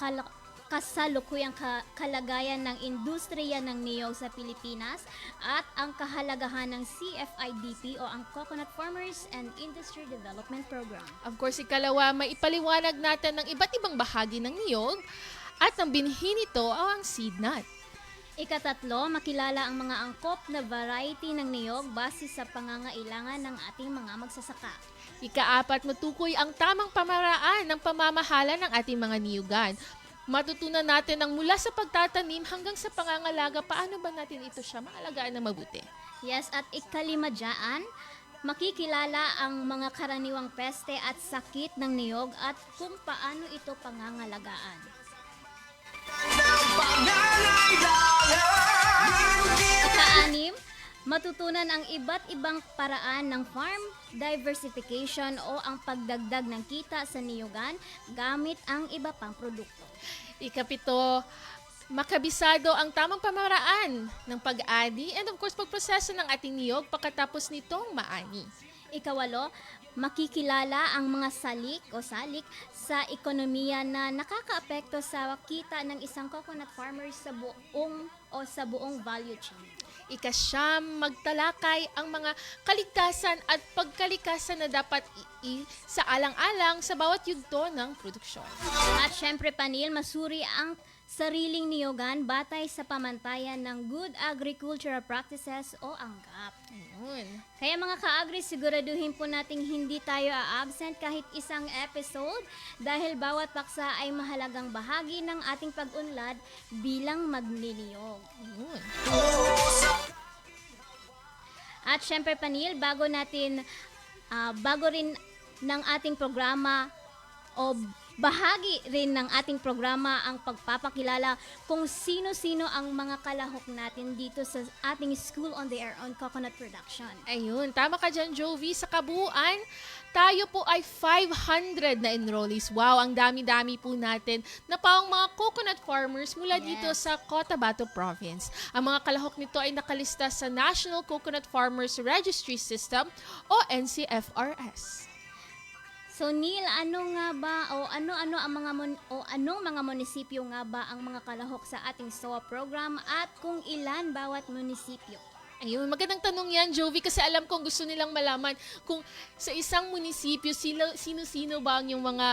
kasalukuyang kalagayan ng industriya ng niyog sa Pilipinas at ang kahalagahan ng CFIDP o ang Coconut Farmers and Industry Development Program. Of course, ikalawa, maipaliwanag natin ng iba't ibang bahagi ng niyog at ang binhi nito ang seed nut. Ikatatlo, makilala ang mga angkop na variety ng niyog base sa pangangailangan ng ating mga magsasaka. Ikaapat, matukoy ang tamang pamaraan ng pamamahala ng ating mga niyugan. Matutunan natin ang mula sa pagtatanim hanggang sa pangangalaga, paano ba natin ito siya maalagaan na mabuti. Yes, at ikalima dyan, makikilala ang mga karaniwang peste at sakit ng niyog at kung paano ito pangangalagaan. Ika-anim, matutunan ang iba't ibang paraan ng farm diversification o ang pagdagdag ng kita sa niyugan gamit ang iba pang produkto. Ikapito, makabisado ang tamang pamaraan ng pag-ani and of course pagproseso ng ating niyog pagkatapos nitong maani. Ikawalo, makikilala ang mga salik sa ekonomiya na nakakaapekto sa kita ng isang coconut farmer sa buong value chain. Ikasyam, magtalakay ang mga kaligtasan at pagkalikasan na dapat sa alang-alang sa bawat yugto ng produksyon. At syempre, Panil, masuri ang sariling niyogan batay sa pamantayan ng Good Agricultural Practices o ang GAP. Ayun. Kaya mga ka-agri, siguraduhin po nating hindi tayo a-absent kahit isang episode dahil bawat paksa ay mahalagang bahagi ng ating pag-unlad bilang magniniyog. Ayun. At syempre, Panil, bago rin ng ating programa o bahagi rin ng ating programa ang pagpapakilala kung sino-sino ang mga kalahok natin dito sa ating School on the Air on Coconut Production. Ayun, tama ka dyan, Jovi. Sa kabuuan, tayo po ay 500 na enrollees. Wow, ang dami-dami po natin na paong mga coconut farmers mula dito sa Cotabato Province. Ang mga kalahok nito ay nakalista sa National Coconut Farmers Registry System o NCFRS. So Neil, anong mga munisipyo nga ba ang mga kalahok sa ating SOA program at kung ilan bawat munisipyo? Ayun, magandang tanong yan, Jovi, kasi alam kong gusto nilang malaman kung sa isang munisipyo, sino-sino ba ang yung mga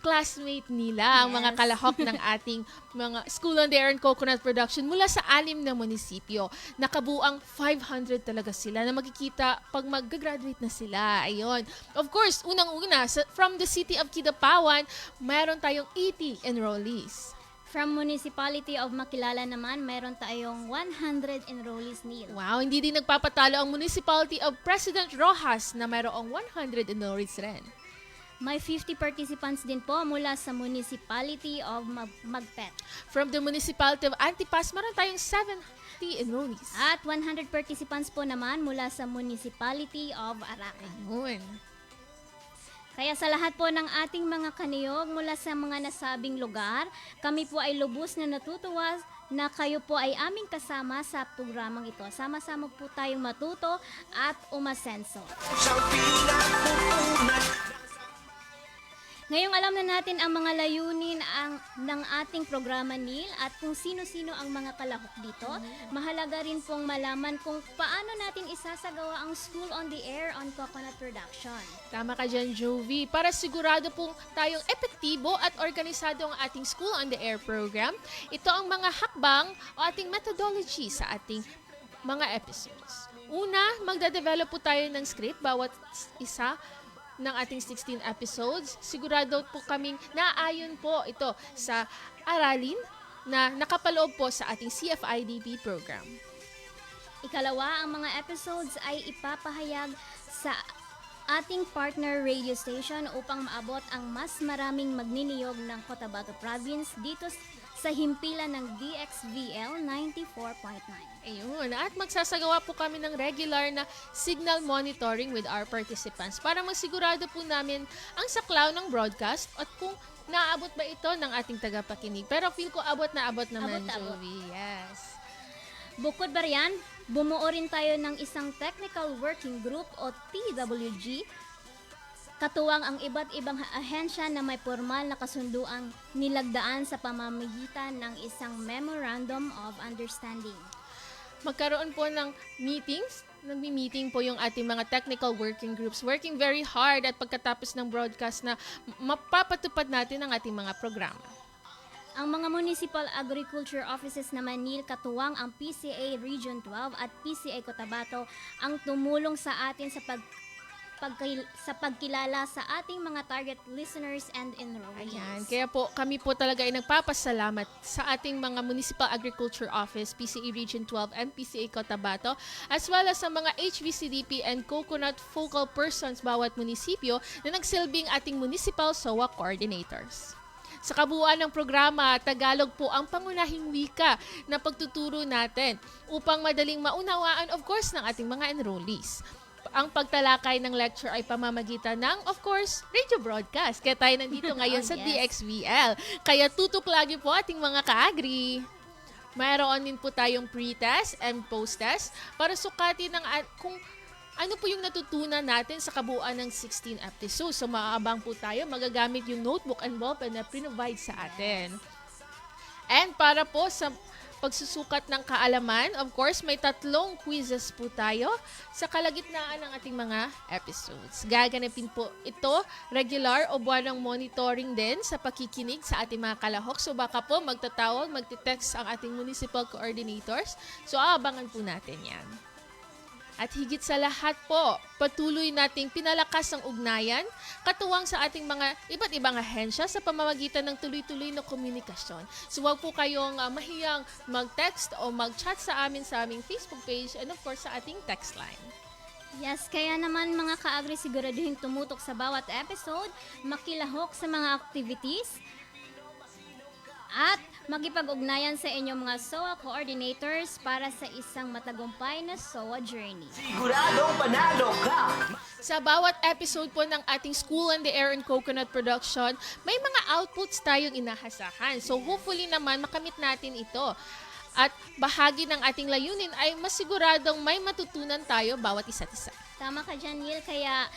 classmate nila, ang mga kalahok ng ating mga School on the Air and Coconut Production mula sa 6 na munisipyo. Nakabuang 500 talaga sila na makikita pag mag-graduate na sila. Ayun. Of course, unang-una, from the city of Kidapawan, mayroon tayong 80 enrollees. From Municipality of Makilala naman, meron tayong 100 enrollees, Neil. Wow, hindi din nagpapatalo ang Municipality of President Roxas na mayroong 100 enrollees rin. May 50 participants din po mula sa Municipality of Magpet. From the Municipality of Antipas, meron tayong 70 enrollees. At 100 participants po naman mula sa Municipality of Arakan. Ayun. Kaya sa lahat po ng ating mga kaniyog mula sa mga nasabing lugar, kami po ay lubos na natutuwa na kayo po ay aming kasama sa programang ito. Sama-sama po tayong matuto at umasenso. Ngayong alam na natin ang mga layunin ng ating programa, Neil, at kung sino-sino ang mga kalahok dito, mahalaga rin pong malaman kung paano natin isasagawa ang School on the Air on Coconut Production. Tama ka dyan, Jovi. Para sigurado pong tayong epektibo at organisado ang ating School on the Air program, ito ang mga hakbang o ating methodology sa ating mga episodes. Una, magda-develop po tayo ng script bawat isa ng ating 16 episodes. Sigurado po kaming naaayon po ito sa aralin na nakapaloob po sa ating CFIDP program. Ikalawa, ang mga episodes ay ipapahayag sa ating partner radio station upang maabot ang mas maraming magniniyog ng Cotabato Province dito sa himpilan ng DXVL 94.9. Ayun, at magsasagawa po kami ng regular na signal monitoring with our participants para magsigurado po namin ang saklaw ng broadcast at kung naabot ba ito ng ating tagapakinig. Pero feel ko abot naman, Abot. Jovi. Yes. Bukod ba riyan, bumuo rin tayo ng isang Technical Working Group o TWG Katuwang ang iba't ibang ahensya na may formal na kasunduang nilagdaan sa pamamagitan ng isang Memorandum of Understanding. Magkaroon po ng meetings. Nagmi-meeting po yung ating mga technical working groups, working very hard at pagkatapos ng broadcast na mapapatupad natin ang ating mga programa. Ang mga Municipal Agriculture Offices naman nil katuwang ang PCA Region 12 at PCA Cotabato ang tumulong sa atin sa pagkilala sa ating mga target listeners and enrollees. Ayan, kaya po kami po talaga ay nagpapasalamat sa ating mga Municipal Agriculture Office, PCA Region 12 and PCA Cotabato, as well as sa mga HVCDP and Coconut Focal Persons bawat munisipyo na nagsilbing ating Municipal SOA Coordinators. Sa kabuuan ng programa, Tagalog po ang pangunahing wika na pagtuturo natin upang madaling maunawaan, of course, ng ating mga enrollees. Ang pagtalakay ng lecture ay pamamagitan ng, of course, radio broadcast. Kaya tayo nandito ngayon sa Yes. DXVL. Kaya tutok lagi po ating mga ka-agri. Mayroon din po tayong pre-test and post-test para sukatin kung ano po yung natutunan natin sa kabuuan ng 16 episodes. So maaabang po tayo, magagamit yung notebook and ballpen na provide sa atin. And para po sa pagsusukat ng kaalaman, of course, may 3 quizzes po tayo sa kalagitnaan ng ating mga episodes. Gaganapin po ito, regular o buwanang monitoring din sa pakikinig sa ating mga kalahok. So baka po magtatawag, magte-text ang ating municipal coordinators. So aabangan po natin yan. At higit sa lahat po, patuloy nating pinalakas ang ugnayan katuwang sa ating mga iba't ibang ahensya sa pamamagitan ng tuloy-tuloy na komunikasyon. So huwag po kayong mahiyang mag-text o mag-chat sa aming Facebook page and of course sa ating text line. Yes, kaya naman mga ka-agri siguraduhin tumutok sa bawat episode, makilahok sa mga activities, at magipag-ugnayan sa inyong mga SOA coordinators para sa isang matagumpay na SOA journey. Siguradong panalo ka. Sa bawat episode po ng ating School on the Air and Coconut Production, may mga outputs tayong inahasahan. So hopefully naman makamit natin ito. At bahagi ng ating layunin ay masiguradong may matutunan tayo bawat isa't isa. Tama ka dyan, Neil, kaya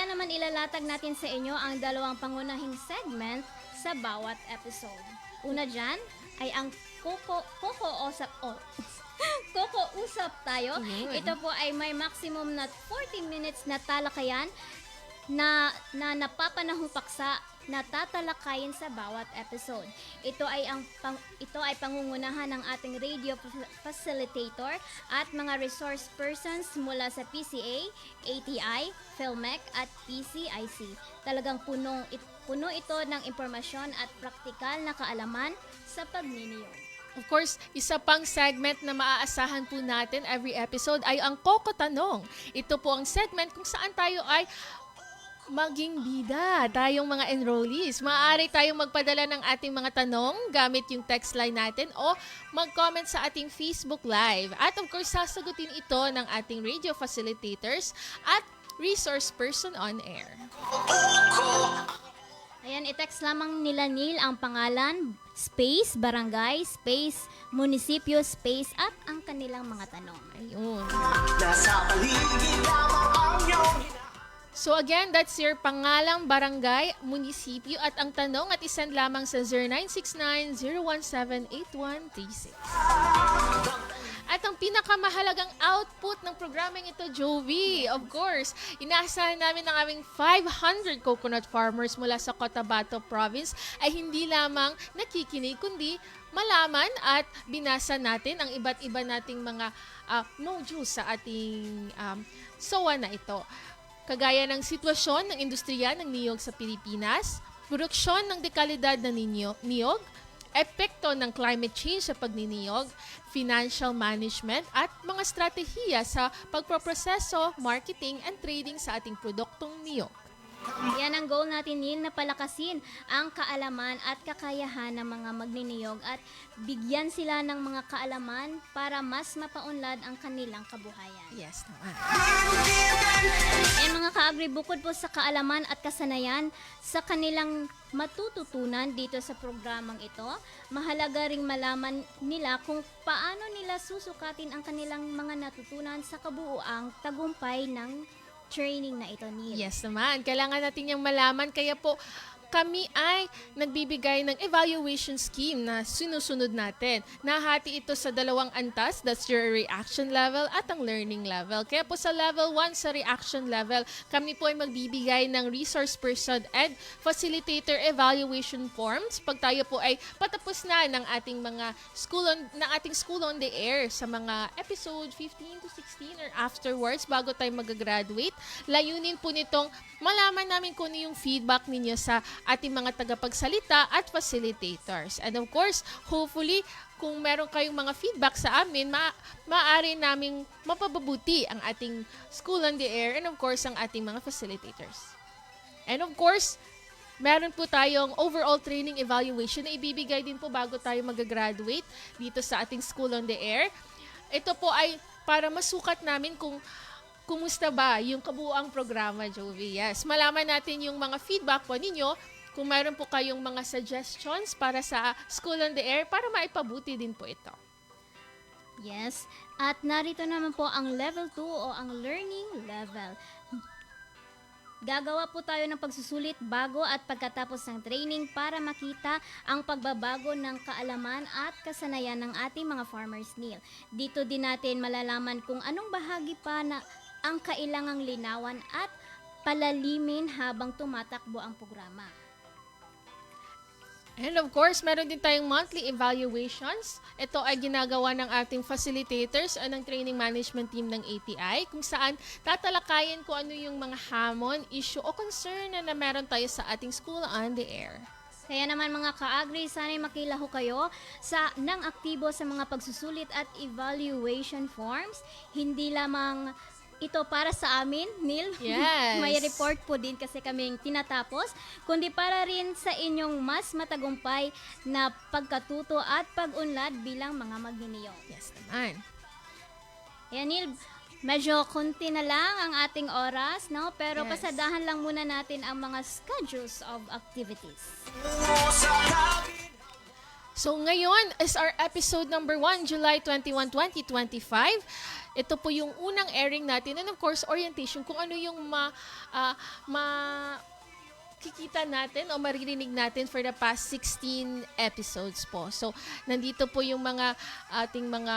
naman ilalatag natin sa inyo ang 2 pangunahing segment sa bawat episode. Una dyan ay ang Koko Usap tayo. Ito po ay may maximum na 40 minutes na talakayan na napapanahong paksa na tatalakayin sa bawat episode. Ito ay pangungunahan ng ating radio facilitator at mga resource persons mula sa PCA, ATI, PhilMec at PCIC. Talagang puno ito ng impormasyon at praktikal na kaalaman sa pagniniyog. Of course, isa pang segment na maaasahan po natin every episode ay ang Koko Tanong. Ito po ang segment kung saan tayo ay maging bida, tayong mga enrollees. Maaari tayong magpadala ng ating mga tanong gamit yung text line natin o mag-comment sa ating Facebook Live. At of course, sasagutin ito ng ating radio facilitators at resource person on air. Ayan, i-text lamang nila Neil ang pangalan, space, barangay, space, munisipyo, space, at ang kanilang mga tanong. Ayun. Nasa paligid lamang ang iyong So again, that's your pangalang, barangay, munisipyo at ang tanong at isend lamang sa 0969-017-8136. At ang pinakamahalagang output ng programming ito, Jovi, of course, inaasahan namin ng aming 500 coconut farmers mula sa Cotabato Province ay hindi lamang nakikinig, kundi malaman at binasa natin ang iba't iba nating mga modules sa ating SOA na ito. Kagaya ng sitwasyon ng industriya ng niyog sa Pilipinas, produksyon ng dekalidad na niyog, epekto ng climate change sa pagniniyog, financial management at mga stratehiya sa pagproproseso, marketing and trading sa ating produktong niyog. Yan ang goal natin, Neil, na palakasin ang kaalaman at kakayahan ng mga magniniyog at bigyan sila ng mga kaalaman para mas mapaunlad ang kanilang kabuhayan. Yes, naman. Mga ka-agri, bukod po sa kaalaman at kasanayan sa kanilang matututunan dito sa programang ito, mahalaga ring malaman nila kung paano nila susukatin ang kanilang mga natutunan sa kabuuang tagumpay ng training na ito, Neil. Yes naman, kailangan natin yung malaman. Kaya po, kami ay nagbibigay ng evaluation scheme na sinusunod natin. Nahati ito sa dalawang antas, that's your reaction level at ang learning level. Kaya po sa level 1, sa reaction level, kami po ay magbibigay ng resource person and facilitator evaluation forms pag tayo po ay patapos na ng ating mga school on the air sa mga episode 15 to 16 or afterwards bago tayo mag-graduate. Layunin po nitong malaman namin kung ano yung feedback ninyo sa ating mga tagapagsalita at facilitators. And of course, hopefully, kung meron kayong mga feedback sa amin, maaari naming mapababuti ang ating school on the air and of course, ang ating mga facilitators. And of course, meron po tayong overall training evaluation na ibibigay din po bago tayo mag-graduate dito sa ating school on the air. Ito po ay para masukat namin kung kumusta ba yung kabuuang programa, Jovi. Yes, malaman natin yung mga feedback po ninyo kung mayroon po kayong mga suggestions para sa School on the Air para maipabuti din po ito. Yes. At narito naman po ang level 2 o ang learning level. Gagawa po tayo ng pagsusulit bago at pagkatapos ng training para makita ang pagbabago ng kaalaman at kasanayan ng ating mga farmers, Neil. Dito din natin malalaman kung anong bahagi pa na ang kailangang linawan at palalimin habang tumatakbo ang programa. And of course, meron din tayong monthly evaluations. Ito ay ginagawa ng ating facilitators o ng training management team ng ATI kung saan tatalakayin kung ano yung mga hamon, issue o concern na meron tayo sa ating school on the air. Kaya naman mga ka-agri, sana'y makilaho kayo ng aktibo sa mga pagsusulit at evaluation forms. Hindi lamang ito para sa amin, Neil. Yes. May report po din kasi kaming tinatapos, kundi para rin sa inyong mas matagumpay na pagkatuto at pag-unlad bilang mga maghiniyo. Yes naman. Kaya Neil, medyo konti na lang ang ating oras, no? Pero Yes. pasadahan lang muna natin ang mga schedules of activities. So ngayon is our episode number 1, July 21, 2025. Ito po yung unang airing natin and of course orientation kung ano yung kikita natin o maririnig natin for the past 16 episodes po. So nandito po yung mga ating mga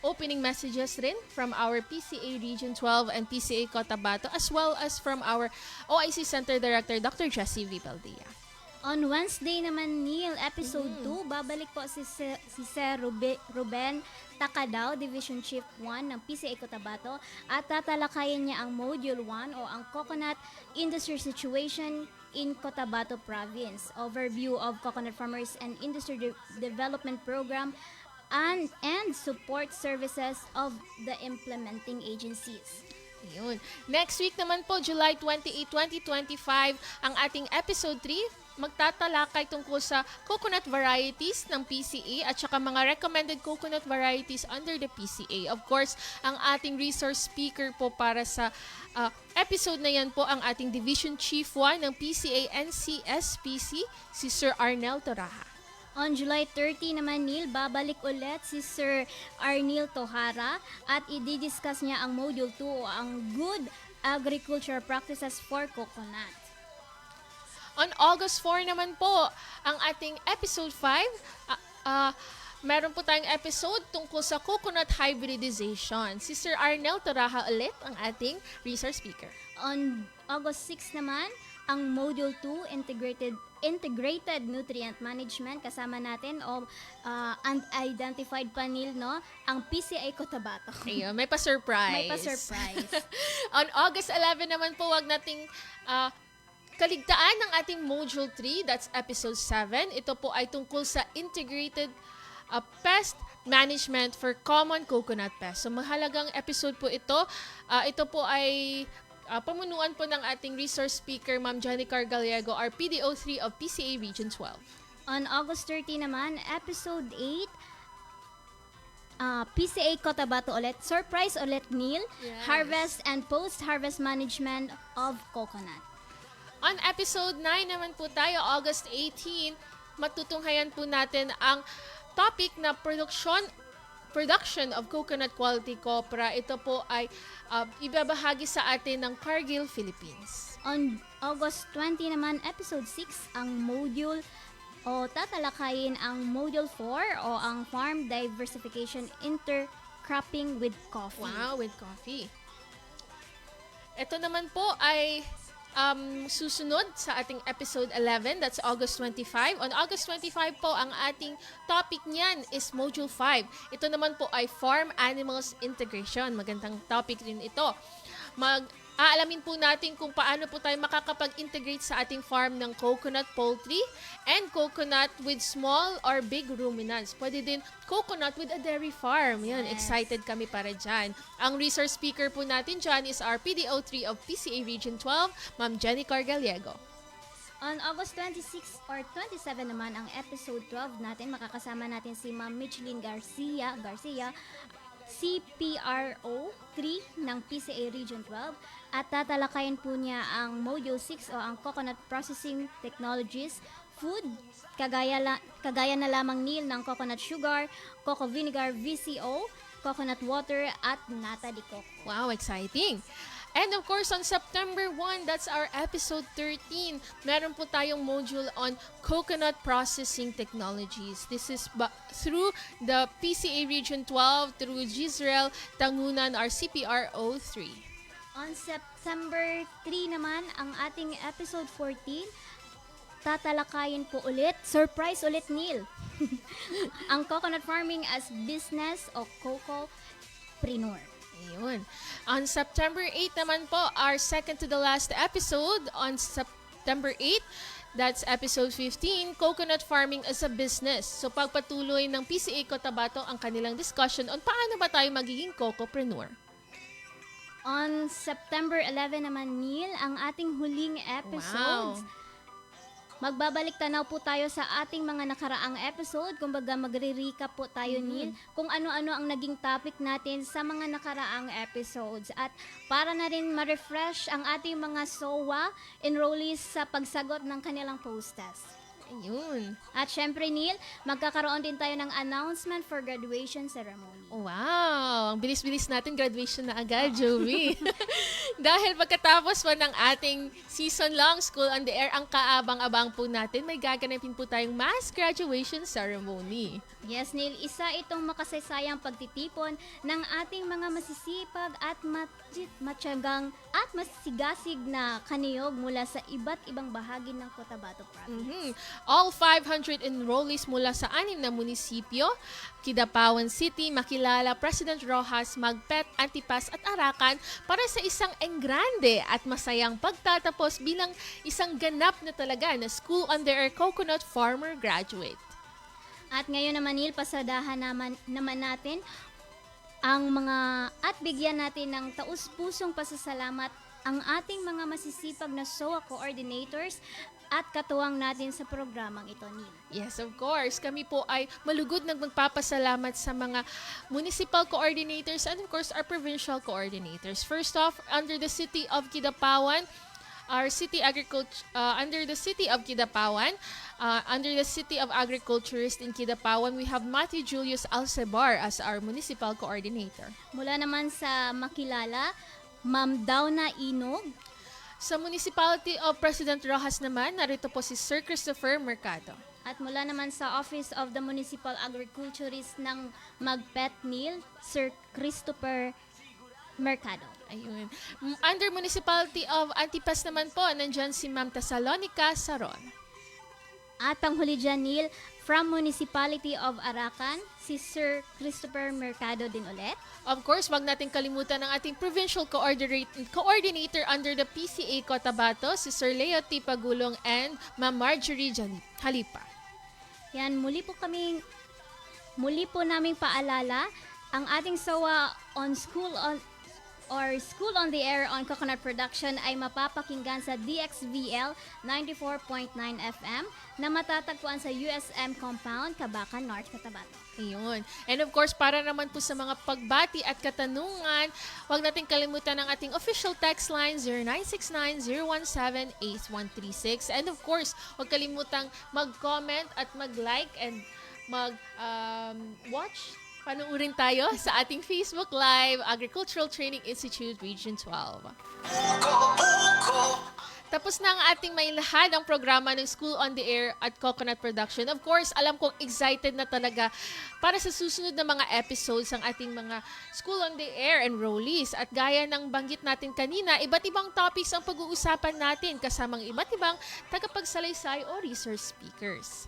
opening messages rin from our PCA Region 12 and PCA Cotabato as well as from our OIC Center Director Dr. Jessie V. Valdea. On Wednesday naman, Neil, episode 2, babalik po si Sir Ruben Takadaw, Division Chief 1 ng PCA Cotabato at tatalakayin niya ang Module 1 o ang Coconut Industry Situation in Cotabato Province, overview of coconut farmers and industry development program and support services of the implementing agencies. Ayun. Next week naman po, July 28, 2025, ang ating episode 3, magtatalakay tungkol sa coconut varieties ng PCA at saka mga recommended coconut varieties under the PCA. Of course, ang ating resource speaker po para sa episode na yan po ang ating Division Chief 1 ng PCA NCSPC, si Sir Arnel Toraja. On July 30 naman, Neil, babalik ulit si Sir Arnil Tohara at i-discuss niya ang Module 2 o ang Good Agriculture Practices for Coconut. On August 4 naman po, ang ating episode 5, meron po tayong episode tungkol sa coconut hybridization. Si Sir Arnel Toraja ulit ang ating resource speaker. On August 6 naman, ang Module 2, Integrated Nutrient Management, kasama natin o unidentified panel, no? Ang PCA Cotabato. Ayun, may pa-surprise. May pa-surprise. On August 11 naman po, wag nating kaligtaan ng ating Module 3, that's Episode 7. Ito po ay tungkol sa Integrated Pest Management for Common Coconut Pests. So, mahalagang episode po ito. Ito po ay pamunuan po ng ating resource speaker, Ma'am Janicar Gallego, our PDO3 of PCA Region 12. On August 30 naman, Episode 8, PCA Cotabato ulit. Surprise ulit, Neil. Yes. Harvest and Post-Harvest Management of Coconut. On episode 9 naman po tayo, August 18, matutunghayan po natin ang topic na production of coconut quality copra. Ito po ay ibabahagi sa atin ng Cargill, Philippines. On August 20 naman, episode 6, ang module o tatalakayin ang module 4 o ang farm diversification intercropping with coffee. Wow, with coffee. Ito naman po ay susunod sa ating episode 11, that's August 25. On August 25 po, ang ating topic niyan is Module 5. Ito naman po ay Farm Animals Integration. Magandang topic rin ito. Aalamin po natin kung paano po tayo makakapag-integrate sa ating farm ng coconut poultry and coconut with small or big ruminants. Pwede din coconut with a dairy farm. Yan, excited kami para dyan. Ang resource speaker po natin dyan is our PDO3 of PCA Region 12, Ma'am Jenny Cargallego. On August 26 or 27 naman, ang episode 12 natin, makakasama natin si Ma'am Micheline Garcia, CPRO 3 ng PCA Region 12, at tatalakayin po niya ang Module 6 o ang Coconut Processing Technologies, Food, kagaya na lamang nil ng coconut sugar, cocoa vinegar VCO, coconut water, at nata de coco. Wow, exciting! And of course, on September 1, that's our episode 13, meron po tayong module on coconut processing technologies. This is through the PCA Region 12, through Gisrael Tangunan, our CPRO 3. On September 3 naman, ang ating episode 14, tatalakayin po ulit, surprise ulit Neil, ang coconut farming as business o cocopreneur. Ayun. On September 8 naman po, our second to the last episode on September 8, that's episode 15, Coconut Farming as a Business. So pagpatuloy ng PCA Cotabato ang kanilang discussion on paano ba tayo magiging cocopreneur. On September 11 naman, Neil, ang ating huling episodes. Wow. Magbabalik tanaw po tayo sa ating mga nakaraang episode. Kumbaga magre-recap po tayo, Neil, kung ano-ano ang naging topic natin sa mga nakaraang episodes. At para na rin ma-refresh ang ating mga SOA enrollees sa pagsagot ng kanilang post-test. Ayun. At syempre, Neil, magkakaroon din tayo ng announcement for graduation ceremony. Wow! Ang bilis-bilis natin, graduation na agad, Joey. Dahil pagkatapos po ng ating season-long School on the Air, ang kaabang-abang po natin, may gaganapin po tayong mass graduation ceremony. Yes, Neil, isa itong makasaysayang pagtitipon ng ating mga masisipag at matyagang at masigasig na kaniyog mula sa iba't ibang bahagi ng Cotabato Province. All 500 enrollees mula sa 6 na munisipyo, Kidapawan City, Makilala, President Roxas, Magpet, Antipas at Arakan para sa isang enggrande at masayang pagtatapos bilang isang ganap na talaga na School on the Air Coconut Farmer graduate. At ngayon naman, Neil, pasadahan naman natin ang mga at bigyan natin ng taus-pusong pasasalamat ang ating mga masisipag na SOA coordinators at katuwang natin sa programang ito, Neil. Yes, of course. Kami po ay malugod na magpapasalamat sa mga municipal coordinators and of course our provincial coordinators. First off, under the City of Kidapawan, our City under the City of Kidapawan, under the City of Agriculturist in Kidapawan, we have Matthew Julius Alcebar as our municipal coordinator. Mula naman sa Makilala, Ma'am Dauna Inog. Sa Municipality of President Roxas naman, narito po si Sir Christopher Mercado. At mula naman sa Office of the Municipal Agriculturist ng Magpet, Neil, Sir Christopher Mercado. Ayun. Under Municipality of Antipas naman po, nandyan si Ma'am Tesalonica Saron. At panghuli dyan, Neil, from Municipality of Arakan, si Sir Christopher Mercado din ulit. Of course, wag natin kalimutan ang ating provincial coordinator under the PCA Cotabato, si Sir Leo T. Pagulong and Ma'am Marjorie Halipa. Yan, muli po naming paalala, ang ating SOA on School on the Air on Coconut Production ay mapapakinggan sa DXVL 94.9 FM na matatagpuan sa USM Compound, Kabakan, North Cotabato. Ayun. And of course, para naman po sa mga pagbati at katanungan, huwag natin kalimutan ang ating official text line 0969-017-8136. And of course, huwag kalimutang mag-comment at mag-like and mag-watch Panuurin tayo sa ating Facebook Live, Agricultural Training Institute, Region 12. Tapos na ang ating may lahad ang programa ng School on the Air at Coconut Production. Of course, alam kong excited na talaga para sa susunod na mga episodes ng ating mga School on the Air enrollees. At gaya ng banggit natin kanina, iba't ibang topics ang pag-uusapan natin kasamang iba't ibang tagapagsalaysay o resource speakers.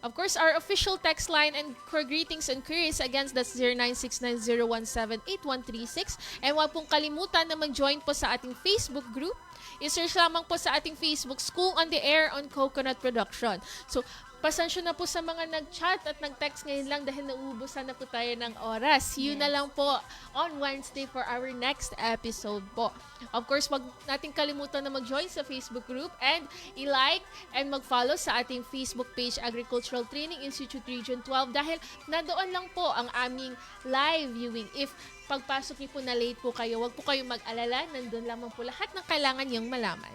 Of course, our official text line and core greetings and queries against that's 0969-017-8136. And huwag pong kalimutan na mag-join po sa ating Facebook group. I-search lamang po sa ating Facebook, School on the Air on Coconut Production. So, pasensya na po sa mga nag-chat at nag-text ngayon lang dahil nauubusan na po tayo ng oras. See you na lang po on Wednesday for our next episode po. Of course, wag natin kalimutan na mag-join sa Facebook group and i-like and mag-follow sa ating Facebook page, Agricultural Training Institute Region 12 dahil nandoon lang po ang aming live viewing. If pagpasok niyo po na late po kayo, wag po kayong mag-alala. Nandun lamang po lahat ng kailangan niyong malaman.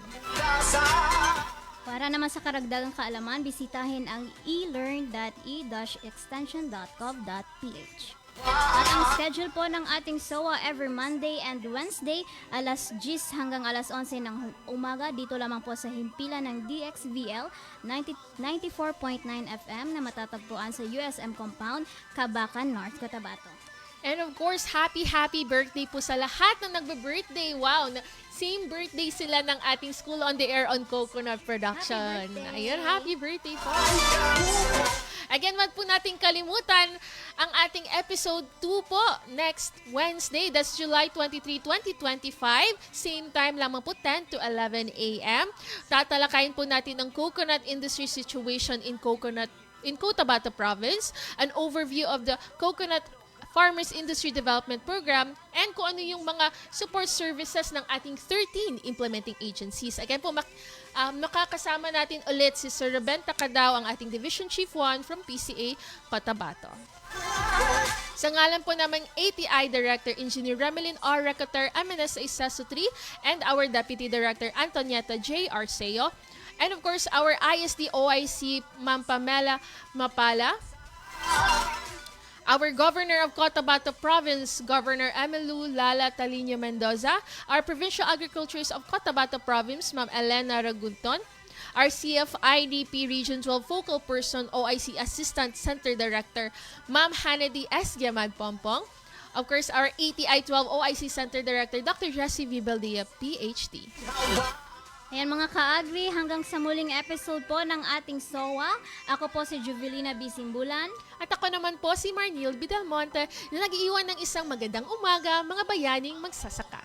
Para naman sa karagdagang kaalaman, bisitahin ang e-learn.e-extension.gov.ph. At ang schedule po ng ating SOA every Monday and Wednesday, alas 10 hanggang alas 11 ng umaga, dito lamang po sa himpilan ng DXVL 94.9 FM na matatagpuan sa USM Compound, Cabacan, North Cotabato. And of course, happy birthday po sa lahat ng nagbe-birthday. Wow! Same birthday sila ng ating School on the Air on Coconut Production. Happy birthday! Ayun, happy birthday po! Again, wag po natin kalimutan ang ating episode 2 po next Wednesday. That's July 23, 2025. Same time lamang po, 10 to 11 a.m. Tatalakayin po natin ang coconut industry situation in Cotabato Province, an overview of the Coconut Farmers Industry Development Program, and kung ano yung mga support services ng ating 13 implementing agencies. Again po, makakasama natin ulit si Sir Ruben Tacadao, ang ating Division Chief 1 from PCA Cotabato. Sa ngalan po naman ATI Director Engineer Remelin R. Recater, MNSA Seso 3, and our Deputy Director Antonieta J. Arceo, and of course our ISD OIC Ma'am Pamela Mapala, our Governor of Cotabato Province, Governor Emilu Lala Talino Mendoza, our Provincial Agriculturist of Cotabato Province, Ma'am Elena Ragunton, our CFIDP Region 12 Focal Person, OIC Assistant Center Director, Ma'am Hannedy S. Magpompong, of course, our ATI 12 OIC Center Director, Dr. Jessie Vibaldia, PhD. Ayan mga ka-agri, hanggang sa muling episode po ng ating SOA. Ako po si Juvelina B. Simbulan. At ako naman po si Marnil Bidalmonte na nag-iwan ng isang magandang umaga, mga bayaning magsasaka.